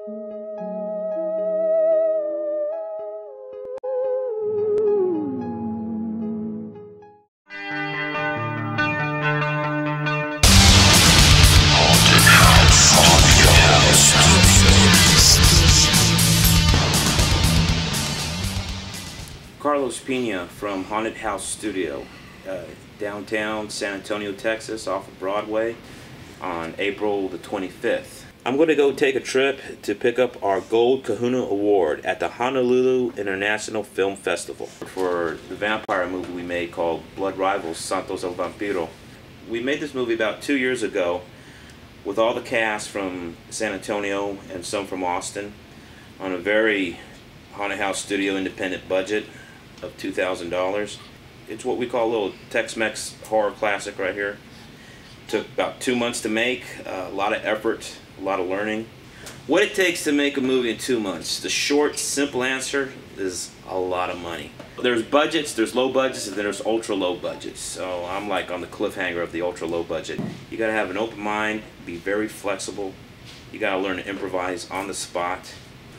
Carlos Pina from Haunted House Studio, downtown San Antonio, Texas, off of Broadway on April the 25th. I'm going to go take a trip to pick up our Gold Kahuna Award at the Honolulu International Film Festival for the vampire movie we made called Blood Rivals, Santos el Vampiro. We made this movie about 2 years ago with all the cast from San Antonio and some from Austin on a very Haunted House Studio independent budget of $2,000. It's what we call a little Tex-Mex horror classic right here. Took about 2 months to make, a lot of effort, a lot of learning. What it takes to make a movie in 2 months, the short, simple answer is a lot of money. There's budgets, there's low budgets, and then there's ultra low budgets. So I'm like on the cliffhanger of the ultra low budget. You gotta have an open mind, be very flexible. You gotta learn to improvise on the spot.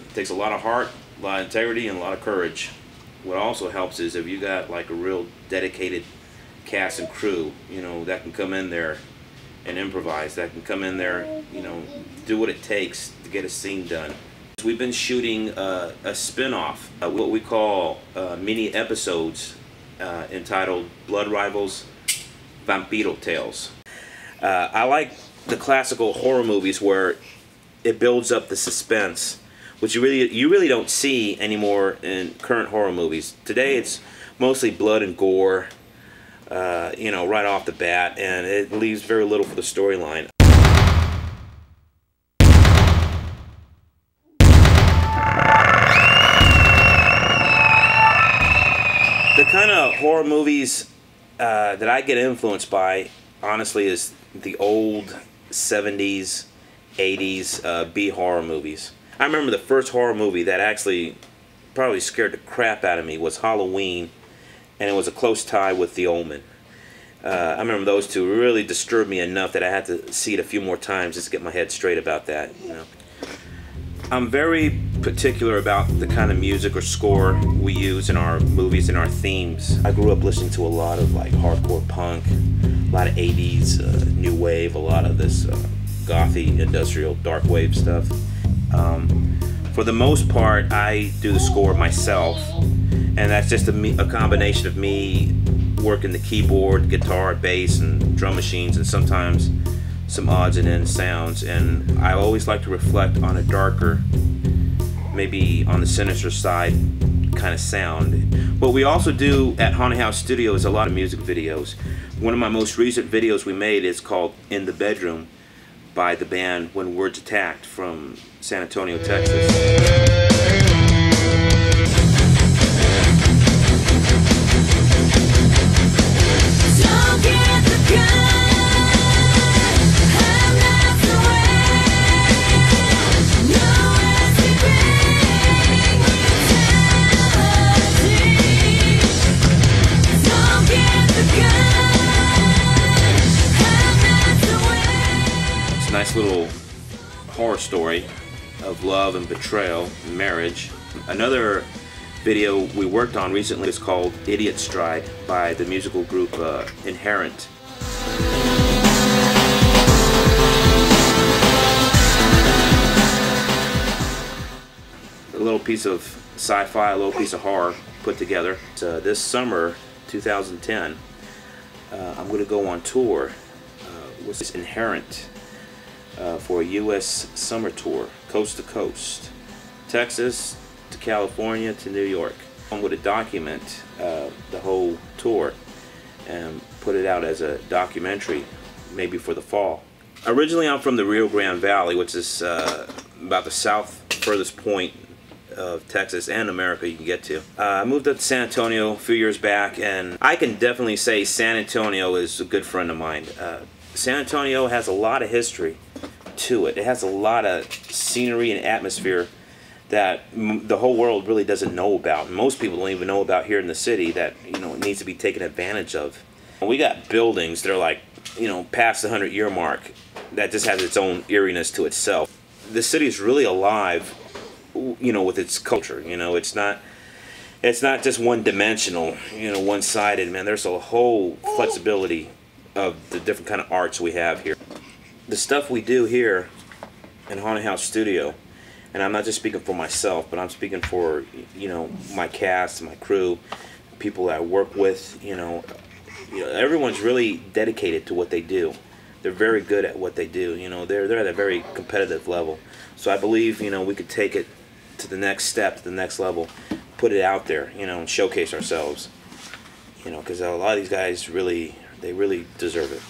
It takes a lot of heart, a lot of integrity, and a lot of courage. What also helps is if you got like a real dedicated cast and crew, you know, that can come in there and improvise, that can come in there, you know, do what it takes to get a scene done. We've been shooting a spin-off, what we call mini episodes entitled Blood Rivals, Vampiro Tales. I like the classical horror movies where it builds up the suspense, which you really don't see anymore in current horror movies. Today it's mostly blood and gore, you know, right off the bat, and it leaves very little for the storyline. The kind of horror movies that I get influenced by, honestly, is the old 70s, 80s B-horror movies. I remember the first horror movie that actually probably scared the crap out of me was Halloween, and it was a close tie with The Omen. I remember those two really disturbed me enough that I had to see it a few more times just to get my head straight about that. You know, I'm very particular about the kind of music or score we use in our movies and our themes. I grew up listening to a lot of like hardcore punk, a lot of 80s new wave, a lot of this gothy, industrial, dark wave stuff. For the most part, I do the score myself, and that's just a combination of me working the keyboard, guitar, bass, and drum machines, and sometimes some odds and ends sounds. And I always like to reflect on a darker, maybe on the sinister side kind of sound. What we also do at Haunted House Studio is a lot of music videos. One of my most recent videos we made is called In the Bedroom by the band When Words Attacked from San Antonio, Texas. Nice little horror story of love and betrayal and marriage. Another video we worked on recently is called Idiot Stride by the musical group Inherent. A little piece of sci-fi, a little piece of horror put together. This summer, 2010, I'm going to go on tour with Inherent. For a U.S. summer tour, coast to coast, Texas to California to New York. I'm going to document the whole tour and put it out as a documentary, maybe for the fall. Originally, I'm from the Rio Grande Valley, which is about the furthest point of Texas and America you can get to. I moved up to San Antonio a few years back, and I can definitely say San Antonio is a good friend of mine. San Antonio has a lot of history to it. It has a lot of scenery and atmosphere that the whole world really doesn't know about. Most people don't even know about here in the city that, you know, it needs to be taken advantage of. We got buildings that are like, you know, past the 100-year mark that just has its own eeriness to itself. the city is really alive, you know, with its culture. You know, it's not just one dimensional, you know, one sided. Man, there's a whole flexibility of the different kind of arts we have here. The stuff we do here in Haunted House Studio, and I'm not just speaking for myself, but I'm speaking for, you know, my cast, my crew, people that I work with. You know, everyone's really dedicated to what they do. They're very good at what they do. You know, they're at a very competitive level. So I believe, you know, we could take it to the next step, to the next level, put it out there, you know, and showcase ourselves. You know, because a lot of these guys really, they really deserve it.